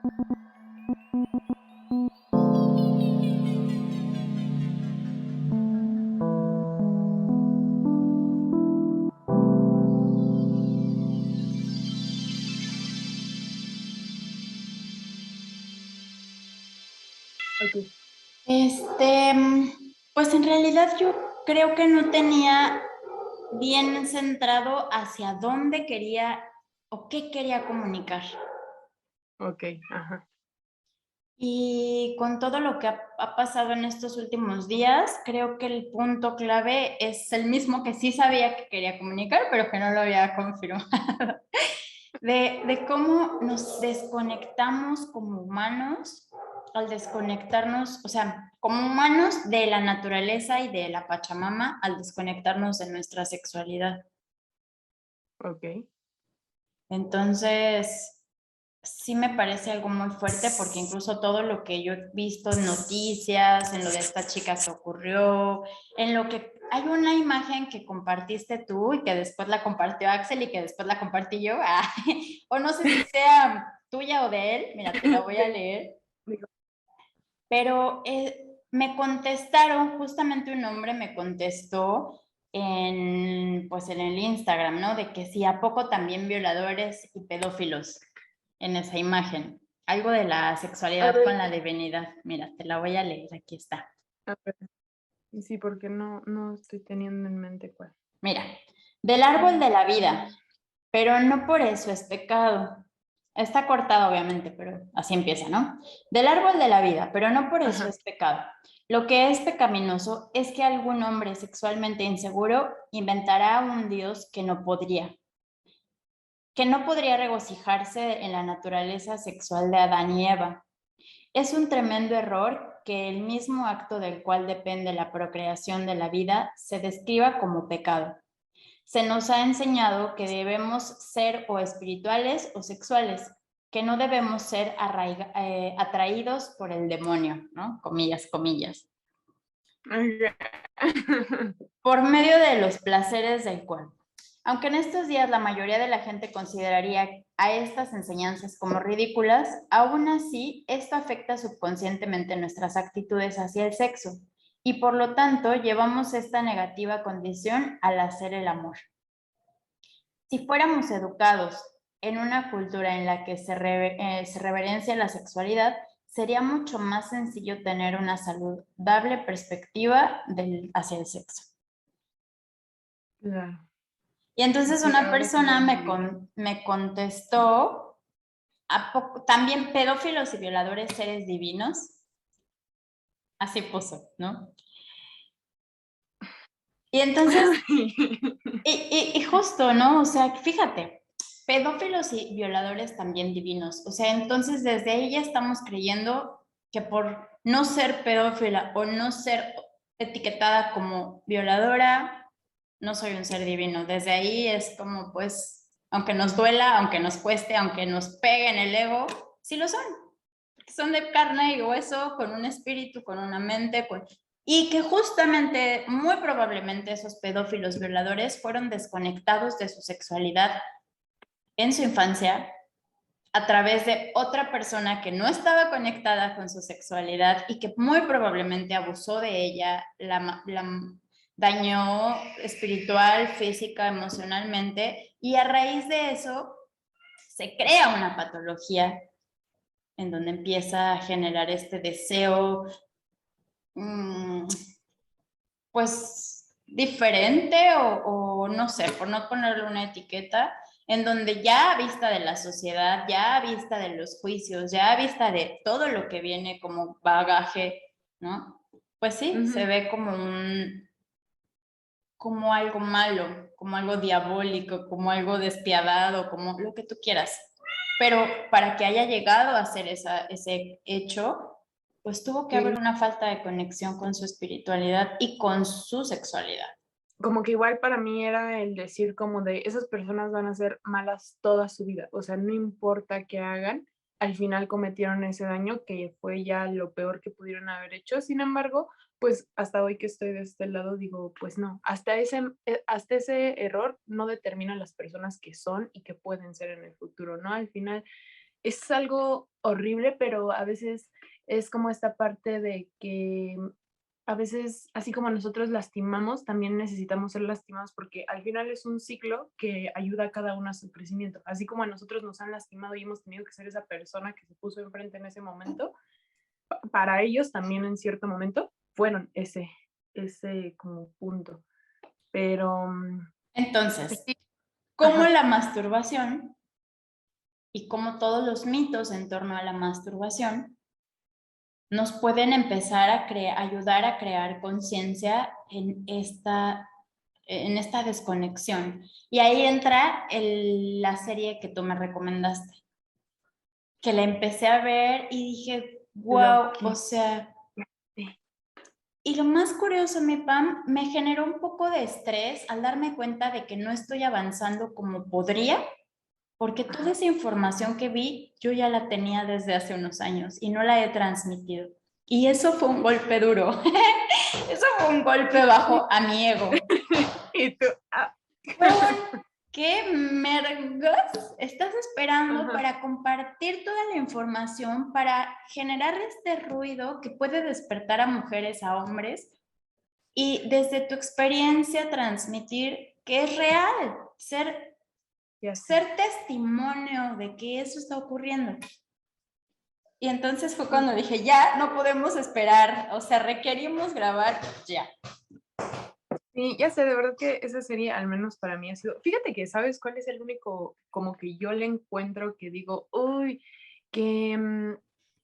Ok. Pues en realidad yo creo que no tenía bien centrado hacia dónde quería o qué quería comunicar. Ok, ajá. Y con todo lo que ha pasado en estos últimos días, creo que el punto clave es el mismo que sí sabía que quería comunicar, pero que no lo había confirmado. De cómo nos desconectamos como humanos al desconectarnos, o sea, como humanos de la naturaleza y de la Pachamama al desconectarnos de nuestra sexualidad. Ok. Entonces, sí me parece algo muy fuerte porque incluso todo lo que yo he visto en noticias, en lo de esta chica que ocurrió, en lo que hay una imagen que compartiste tú y que después la compartió Axel y que después la compartí yo, o no sé si sea tuya o de él, mira, te la voy a leer, Digo, pero me contestaron, justamente un hombre me contestó pues en el Instagram, ¿no? De que sí, ¿a poco también violadores y pedófilos en esa imagen? Algo de la a sexualidad con ver, la divinidad. Mira, te la voy a leer, aquí está. a ver. Sí, porque no estoy teniendo en mente cuál. Mira, del árbol Mm, de la vida, pero no por eso es pecado. Está cortado, obviamente, pero así empieza, ¿no? Del árbol de la vida, pero no por eso Ajá. es pecado. Lo que es pecaminoso es que algún hombre sexualmente inseguro inventará un Dios que no podría regocijarse en la naturaleza sexual de Adán y Eva. Es un tremendo error que el mismo acto del cual depende la procreación de la vida se describa como pecado. Se nos ha enseñado que debemos ser o espirituales o sexuales, que no debemos ser atraídos por el demonio, ¿no? Comillas, comillas. Ok. Por medio de los placeres del cuerpo. Aunque en estos días la mayoría de la gente consideraría a estas enseñanzas como ridículas, aún así esto afecta subconscientemente nuestras actitudes hacia el sexo y por lo tanto llevamos esta negativa condición al hacer el amor. Si fuéramos educados en una cultura en la que se reverencia la sexualidad, sería mucho más sencillo tener una saludable perspectiva hacia el sexo. Claro. Y entonces Sí, una ahora sí ya persona muy bien. me contestó, también pedófilos y violadores seres divinos? Así puso, ¿no? Y entonces, y justo, ¿no? O sea, fíjate, pedófilos y violadores también divinos. O sea, entonces desde ahí ya estamos creyendo que por no ser pedófila o no ser etiquetada como violadora, no soy un ser divino. Desde ahí es como, pues, aunque nos duela, aunque nos cueste, aunque nos pegue en el ego, sí lo son. Son de carne y hueso, con un espíritu, con una mente, y que justamente, muy probablemente esos pedófilos violadores fueron desconectados de su sexualidad en su infancia a través de otra persona que no estaba conectada con su sexualidad y que muy probablemente abusó de ella, la dañó espiritual, física, emocionalmente, y a raíz de eso se crea una patología en donde empieza a generar este deseo, mmm, pues diferente o no sé, por no ponerle una etiqueta, en donde ya a vista de la sociedad, ya a vista de los juicios, ya a vista de todo lo que viene como bagaje, ¿no? Pues sí, se Ujú. ve como algo malo, como algo diabólico, como algo despiadado, como lo que tú quieras. Pero para que haya llegado a hacer ese hecho, pues tuvo que haber Sí, una falta de conexión con su espiritualidad y con su sexualidad. como que igual para mí era el decir como de esas personas van a ser malas toda su vida, o sea, no importa qué hagan, al final cometieron ese daño que fue ya lo peor que pudieron haber hecho. Sin embargo, pues hasta hoy que estoy de este lado digo, pues no, hasta ese error no determina las personas que son y que pueden ser en el futuro, ¿no? Al final es algo horrible, pero a veces es como esta parte de que a veces, así como nosotros lastimamos, también necesitamos ser lastimados porque al final es un ciclo que ayuda a cada uno a su crecimiento. Así como a nosotros nos han lastimado y hemos tenido que ser esa persona que se puso enfrente en ese momento, para ellos también en cierto momento fueron ese como punto. Pero Entonces, sí, ¿cómo ajá, la masturbación y como todos los mitos en torno a la masturbación nos pueden empezar a ayudar a crear conciencia en esta desconexión? Y ahí entra la serie que tú me recomendaste, que la empecé a ver y dije, lo wow, o que sea, sí, y lo más curioso, mi Pam, me generó un poco de estrés al darme cuenta de que no estoy avanzando como podría, porque toda ajá. esa información que vi, yo ya la tenía desde hace unos años y no la he transmitido. Y eso fue un golpe duro. Eso fue un golpe bajo a mi ego. Y tú, ah, Fue un, ¿qué mergas estás esperando ajá, para compartir toda la información, para generar este ruido que puede despertar a mujeres, a hombres, y desde tu experiencia transmitir que es real, ya sé. ser testimonio de que eso está ocurriendo? Y entonces fue Sí, cuando dije, ya no podemos esperar, o sea, requerimos grabar ya. sí, ya sé, de verdad que esa serie, al menos para mí, ha sido fíjate que, ¿sabes cuál es el único como que yo le encuentro que digo: "Uy, que,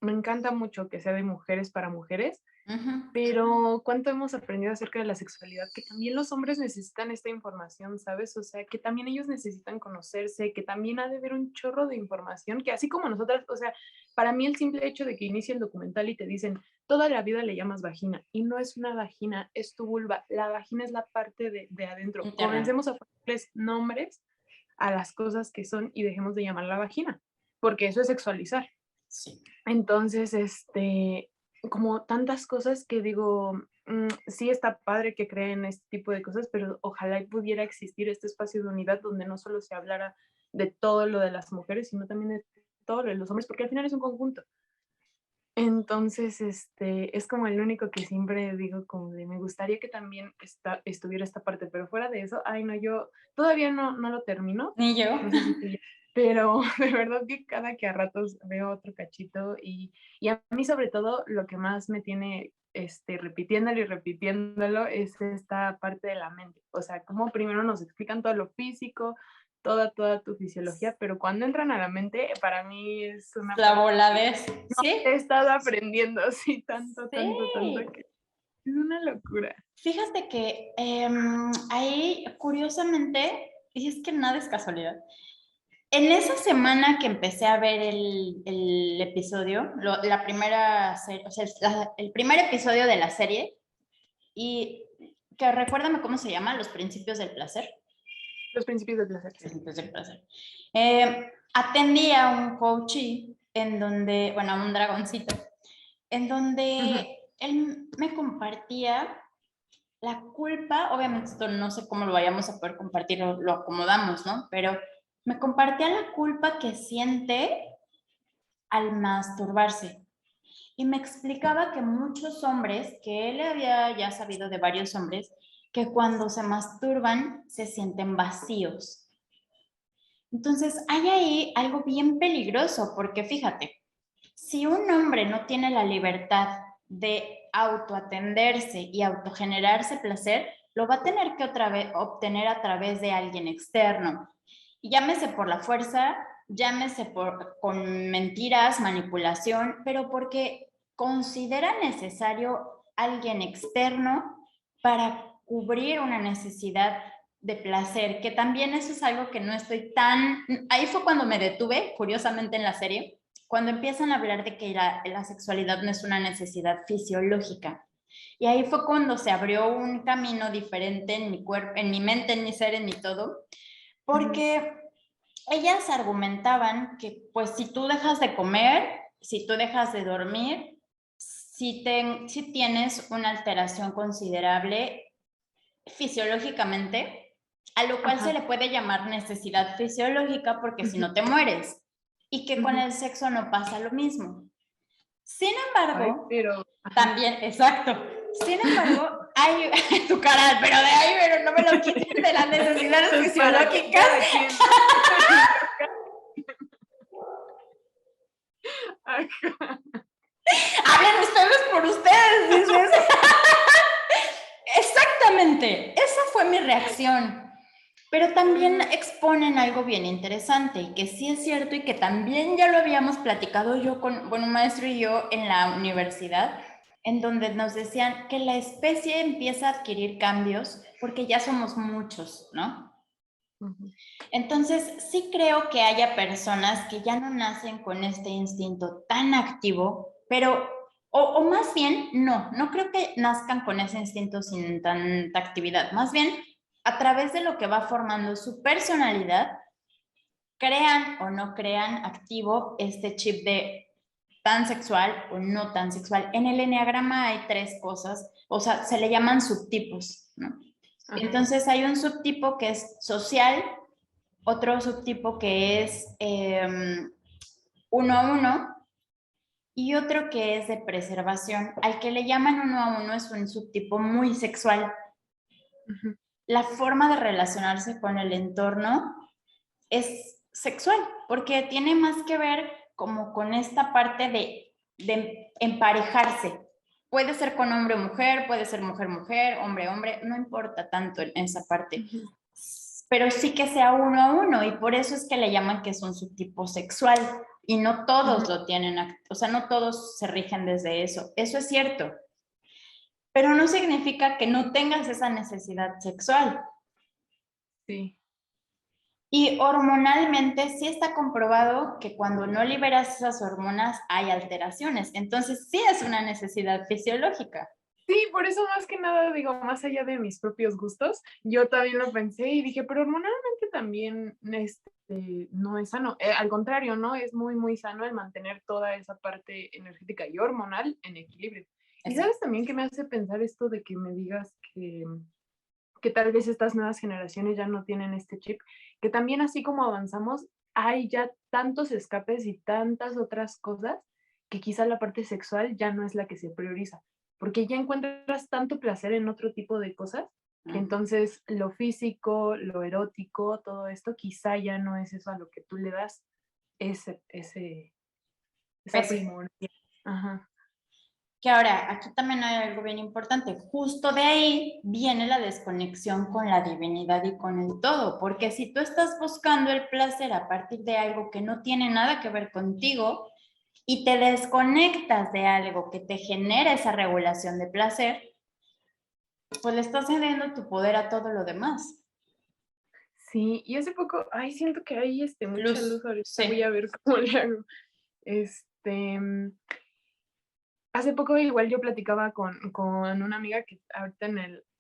me encanta mucho que sea de mujeres para mujeres"? Ujú. Pero, ¿cuánto hemos aprendido acerca de la sexualidad? Que también los hombres necesitan esta información, ¿sabes? O sea, que también ellos necesitan conocerse, que también ha de haber un chorro de información, que así como nosotras, o sea, para mí el simple hecho de que inicie el documental y te dicen, toda la vida le llamas vagina, y no es una vagina, es tu vulva. La vagina es la parte de adentro. Interna. Comencemos a ponerles nombres a las cosas que son y dejemos de llamarla vagina, porque eso es sexualizar. Sí. Entonces, como tantas cosas que digo, sí está padre que creen este tipo de cosas, pero ojalá y pudiera existir este espacio de unidad donde no solo se hablara de todo lo de las mujeres, sino también de todo lo de los hombres, porque al final es un conjunto. Entonces, es como el único que siempre digo como de me gustaría que también estuviera esta parte, pero fuera de eso, ay no, yo todavía no lo termino, Ni yo. no sé si tú ya, pero de verdad que cada que a ratos veo otro cachito y a mí sobre todo lo que más me tiene, repitiéndolo y repitiéndolo es esta parte de la mente. O sea, como primero nos explican todo lo físico, toda tu fisiología, pero cuando entran a la mente, para mí es una La parte que voladez. he Sí. estado aprendiendo así tanto, Sí. que es una locura. Fíjate que ahí, curiosamente, y es que nada es casualidad, en esa semana que empecé a ver el episodio, la primera serie, o sea, el primer episodio de la serie, y que recuérdame cómo se llama, Los Principios del Placer. Los principios del placer, sí. Principios del Placer. Atendí a un coachee en donde, bueno, a un dragoncito, en Ujú. donde él me compartía la culpa. Obviamente esto no sé cómo lo vayamos a poder compartir, lo acomodamos, ¿no? Pero me compartía la culpa que siente al masturbarse. Y me explicaba que muchos hombres, que él había ya sabido de varios hombres, que cuando se masturban se sienten vacíos. Entonces, hay ahí algo bien peligroso, porque fíjate, si un hombre no tiene la libertad de autoatenderse y autogenerarse placer, lo va a tener que otra vez obtener a través de alguien externo. Y llámese por la fuerza, llámese con mentiras, manipulación, pero porque considera necesario alguien externo para cubrir una necesidad de placer, que también eso es algo que no estoy tan... Ahí fue cuando me detuve, curiosamente, en la serie, cuando empiezan a hablar de que la sexualidad no es una necesidad fisiológica. Y ahí fue cuando se abrió un camino diferente en mi cuerpo, en mi mente, en mi ser, en mi todo, Ujú. porque ellas argumentaban que pues si tú dejas de comer, si tú dejas de dormir, si tienes una alteración considerable fisiológicamente, a lo cual se Ajá, le puede llamar necesidad fisiológica porque si ujú. no te mueres. y que con el sexo no pasa lo mismo. Sin embargo, pero... también, exacto. Sin embargo, hay tu cara, pero de ahí, pero no me lo quiten de las necesidades fisiológicas. Hablen ustedes por ustedes, dices. Exactamente, esa fue mi reacción. Pero también exponen algo bien interesante y que sí es cierto y que también ya lo habíamos platicado yo con, bueno, un maestro y yo en la universidad, en donde nos decían que la especie empieza a adquirir cambios porque ya somos muchos, ¿no? Entonces, sí creo que haya personas que ya no nacen con este instinto tan activo, pero, o más bien, no creo que nazcan con ese instinto sin tanta actividad. Más bien, a través de lo que va formando su personalidad, crean o no crean activo este chip de tan sexual o no tan sexual. En el eneagrama hay 3 cosas, o sea, se le llaman subtipos, ¿no? Entonces hay un subtipo que es social, otro subtipo que es 1 a 1 y otro que es de preservación. Al que le llaman 1 a 1 es un subtipo muy sexual. La forma de relacionarse con el entorno es sexual, porque tiene más que ver como con esta parte de emparejarse. Puede ser con hombre o mujer, puede ser mujer-mujer, hombre-hombre, no importa tanto en esa parte. Pero sí que sea 1 a 1 y por eso es que le llaman que es un subtipo sexual y no todos lo tienen, o sea, no todos se rigen desde eso. Eso es cierto, pero no significa que no tengas esa necesidad sexual. Sí. Y hormonalmente sí está comprobado que cuando no liberas esas hormonas hay alteraciones. Entonces sí es una necesidad fisiológica. Sí, por eso más que nada digo, más allá de mis propios gustos, yo también lo pensé y dije, pero hormonalmente también no es sano. Al contrario, ¿no? Es muy, muy sano el mantener toda esa parte energética y hormonal en equilibrio. Y sabes también que me hace pensar esto de que me digas que tal vez estas nuevas generaciones ya no tienen este chip, que también así como avanzamos, hay ya tantos escapes y tantas otras cosas que quizá la parte sexual ya no es la que se prioriza, porque ya encuentras tanto placer en otro tipo de cosas, que entonces lo físico, lo erótico, todo esto quizá ya no es eso a lo que tú le das esa primordial. Ajá. Que ahora, aquí también hay algo bien importante. Justo de ahí viene la desconexión con la divinidad y con el todo, porque si tú estás buscando el placer a partir de algo que no tiene nada que ver contigo y te desconectas de algo que te genera esa regulación de placer, pues le estás cediendo tu poder a todo lo demás. Sí, y hace poco, siento que hay mucha luz ahorita, sí. voy a ver cómo le hago. Hace poco igual yo platicaba con una amiga que ahorita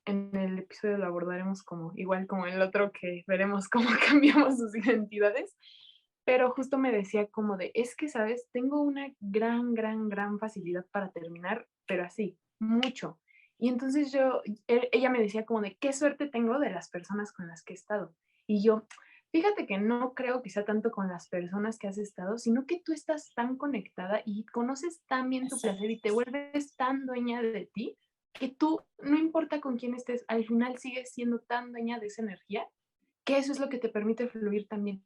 en el episodio lo abordaremos como igual como el otro que veremos cómo cambiamos sus identidades, pero justo me decía como de, es que, ¿sabes? Tengo una gran facilidad para terminar, pero así, mucho. Y entonces ella me decía como de, qué suerte tengo de las personas con las que he estado. Y yo, fíjate que no creo que sea tanto con las personas que has estado, sino que tú estás tan conectada y conoces tan bien tu placer y te vuelves tan dueña de ti que tú, no importa con quién estés, al final sigues siendo tan dueña de esa energía que eso es lo que te permite fluir también.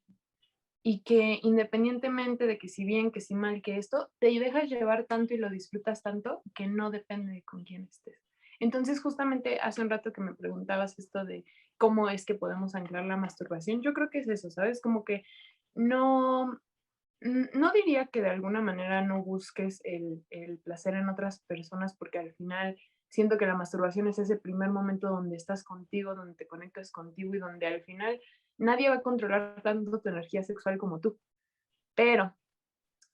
Y que independientemente de que si bien, que si mal, que esto, te dejas llevar tanto y lo disfrutas tanto que no depende de con quién estés. Entonces, justamente hace un rato que me preguntabas esto de cómo es que podemos anclar la masturbación, yo creo que es eso, ¿sabes? Como que no, no diría que de alguna manera no busques el placer en otras personas, porque al final siento que la masturbación es ese primer momento donde estás contigo, donde te conectas contigo y donde al final nadie va a controlar tanto tu energía sexual como tú. Pero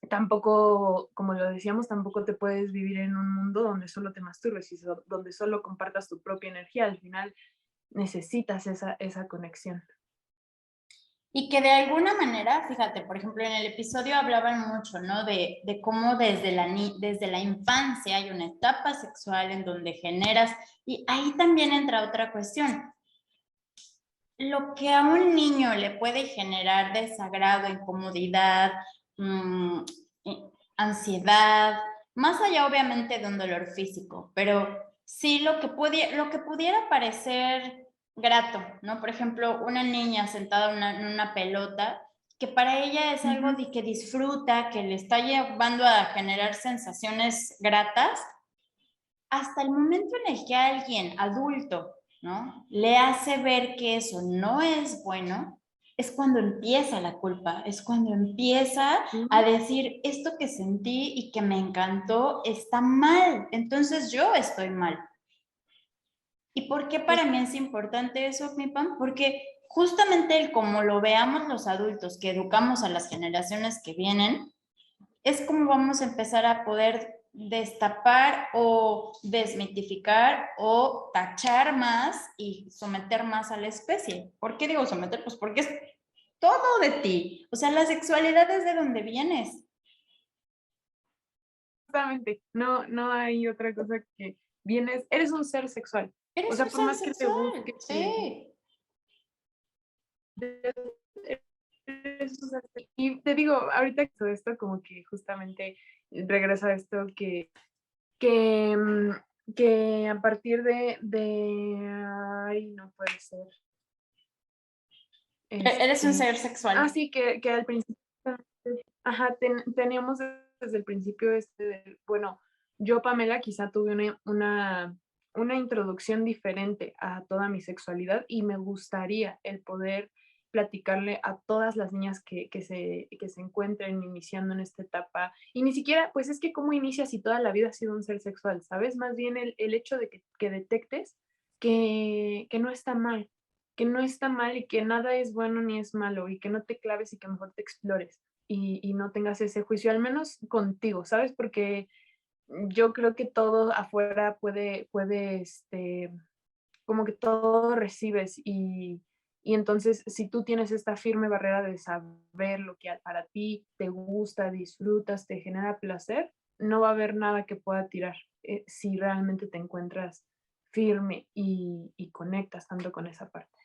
tampoco, como lo decíamos, tampoco te puedes vivir en un mundo donde solo te masturbes y donde solo compartas tu propia energía. Al final necesitas esa conexión. Y que de alguna manera, fíjate, por ejemplo, en el episodio hablaban mucho, ¿no? De cómo desde la infancia hay una etapa sexual en donde generas, y ahí también entra otra cuestión. Lo que a un niño le puede generar desagrado, incomodidad, mm, ansiedad, más allá obviamente de un dolor físico, pero sí lo que pudiera parecer grato, ¿no? Por ejemplo, una niña sentada en una pelota, que para ella es algo de que disfruta, que le está llevando a generar sensaciones gratas, hasta el momento en el que alguien adulto, ¿no? Le hace ver que eso no es bueno, es cuando empieza la culpa, es cuando empieza a decir, esto que sentí y que me encantó está mal, entonces yo estoy mal. ¿Y por qué para mí es importante eso, mi pan? Porque justamente el como lo veamos los adultos que educamos a las generaciones que vienen, es como vamos a empezar a poder destapar o desmitificar o tachar más y someter más a la especie. ¿Por qué digo someter? Pues porque es todo de ti. O sea, la sexualidad es de donde vienes. Exactamente, no, no hay otra cosa que vienes, eres un ser sexual. O Eres sea, un por ser más que te sexual, busques, sí. y te digo, ahorita que todo esto, como que justamente regresa a esto que, que a partir ay, no puede ser. Eres un ser Ah, sexual. sí, que al principio, ajá, teníamos desde el principio bueno, yo, Pamela, quizá tuve una introducción diferente a toda mi sexualidad y me gustaría el poder platicarle a todas las niñas que se encuentren iniciando en esta etapa. Y ni siquiera, pues es que cómo inicias si toda la vida has sido un ser sexual, ¿sabes? Más bien el hecho de que detectes que no está mal, que no está mal y que nada es bueno ni es malo y que no te claves y que mejor te explores y no tengas ese juicio, al menos contigo, ¿sabes? Porque yo creo que todo afuera como que todo recibes y entonces si tú tienes esta firme barrera de saber lo que para ti te gusta, disfrutas, te genera placer, no va a haber nada que pueda tirar si realmente te encuentras firme y conectas tanto con esa parte.